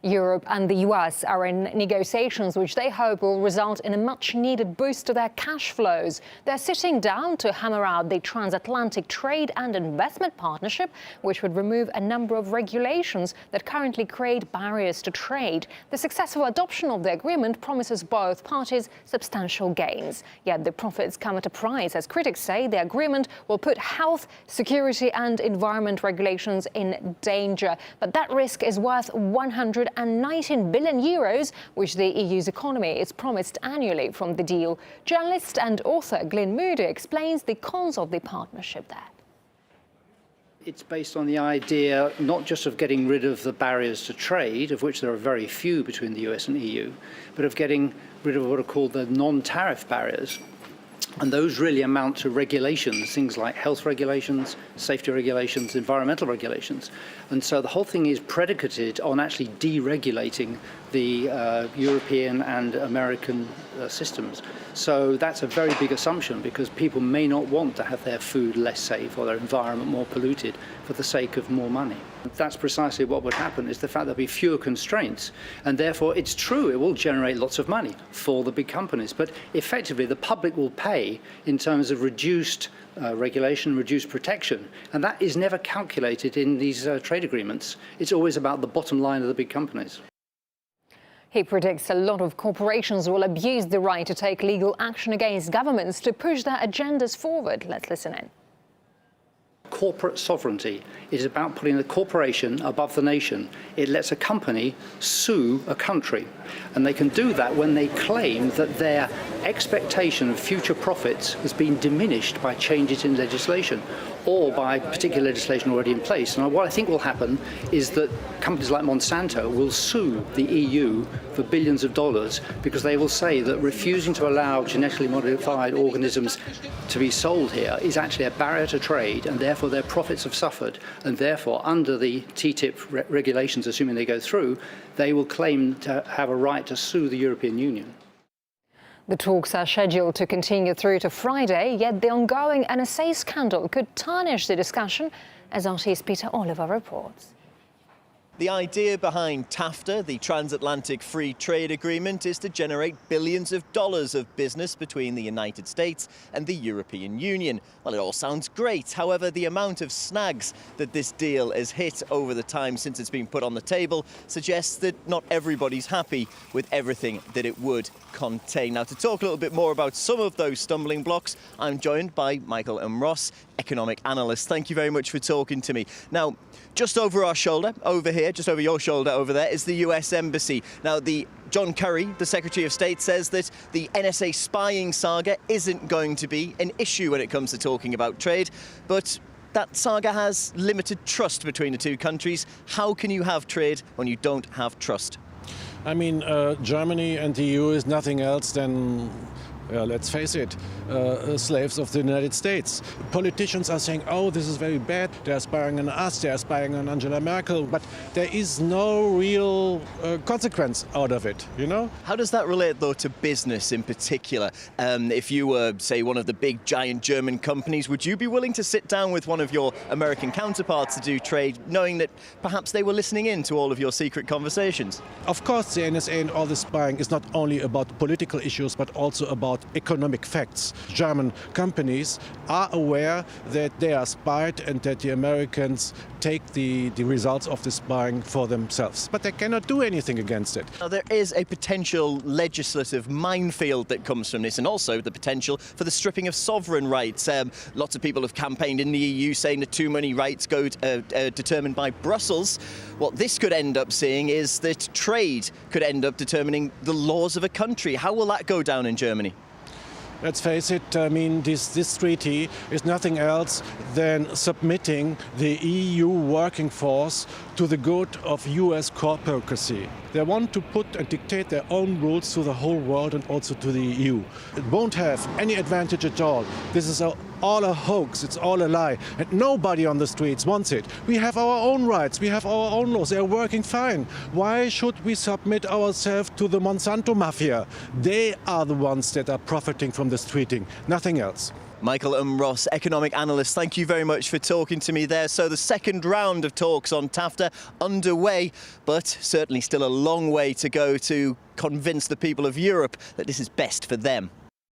Europe and the US are in negotiations which they hope will result in a much-needed boost to their cash flows. They're sitting down to hammer out the Transatlantic Trade and Investment Partnership, which would remove a number of regulations that currently create barriers to trade. The successful adoption of the agreement promises both parties substantial gains. Yet the profits come at a price. As critics say, the agreement will put health, security and environment regulations in danger. But that risk is worth 119 billion euros, which the EU's economy is promised annually from the deal. Journalist and author Glyn Moody explains the cons of the partnership there. It's based on the idea not just of getting rid of the barriers to trade, of which there are very few between the US and EU, but of getting rid of what are called the non-tariff barriers. And those really amount to regulations, things like health regulations, safety regulations, environmental regulations. And so the whole thing is predicated on actually deregulating the European and American systems. So that's a very big assumption, because people may not want to have their food less safe or their environment more polluted for the sake of more money. That's precisely what would happen, is the fact there'll be fewer constraints, and therefore it's true it will generate lots of money for the big companies, but effectively the public will pay in terms of reduced regulation, reduced protection, and that is never calculated in these trade agreements. It's always about the bottom line of the big companies. He predicts a lot of corporations will abuse the right to take legal action against governments to push their agendas forward. Let's listen in. Corporate sovereignty is about putting the corporation above the nation. It lets a company sue a country, and they can do that when they claim that their expectation of future profits has been diminished by changes in legislation or by particular legislation already in place. And what I think will happen is that companies like Monsanto will sue the EU for billions of dollars, because they will say that refusing to allow genetically modified organisms to be sold here is actually a barrier to trade, and therefore their profits have suffered, and therefore under the TTIP regulations, assuming they go through, they will claim to have a right to sue the European Union. The talks are scheduled to continue through to Friday, yet the ongoing NSA scandal could tarnish the discussion, as RT's Peter Oliver reports. The idea behind TAFTA, the Transatlantic Free Trade Agreement, is to generate billions of dollars of business between the United States and the European Union. Well, it all sounds great. However, the amount of snags that this deal has hit over the time since it's been put on the table suggests that not everybody's happy with everything that it would contain. Now, to talk a little bit more about some of those stumbling blocks, I'm joined by Michael M. Ross, economic analyst. Thank you very much for talking to me. Now, just over our shoulder, over here, just over your shoulder over there, is the US Embassy. Now, John Kerry, the Secretary of State, says that the NSA spying saga isn't going to be an issue when it comes to talking about trade, but that saga has limited trust between the two countries. How can you have trade when you don't have trust? I mean, Germany and the EU is nothing else than, let's face it, slaves of the United States. Politicians are saying, oh, this is very bad, they're spying on us, they're spying on Angela Merkel, but there is no real consequence out of it, you know? How does that relate, though, to business in particular? If you were, say, one of the big, giant German companies, would you be willing to sit down with one of your American counterparts to do trade, knowing that perhaps they were listening in to all of your secret conversations? Of course, the NSA and all the spying is not only about political issues, but also about economic facts. German companies are aware that they are spied and that the Americans take the results of the spying for themselves. But they cannot do anything against it. Now, there is a potential legislative minefield that comes from this, and also the potential for the stripping of sovereign rights. Lots of people have campaigned in the EU saying that too many rights go determined by Brussels. What this could end up seeing is that trade could end up determining the laws of a country. How will that go down in Germany? Let's face it, I mean, this treaty is nothing else than submitting the EU working force to the good of US corporacy. They want to put and dictate their own rules to the whole world and also to the EU. It won't have any advantage at all. This is all a hoax, it's all a lie, and nobody on the streets wants it. We have our own rights, we have our own laws, they're working fine. Why should we submit ourselves to the Monsanto mafia? They are the ones that are profiting from this treaty, nothing else. Michael Ross, economic analyst, thank you very much for talking to me there. So the second round of talks on TAFTA underway, but certainly still a long way to go to convince the people of Europe that this is best for them.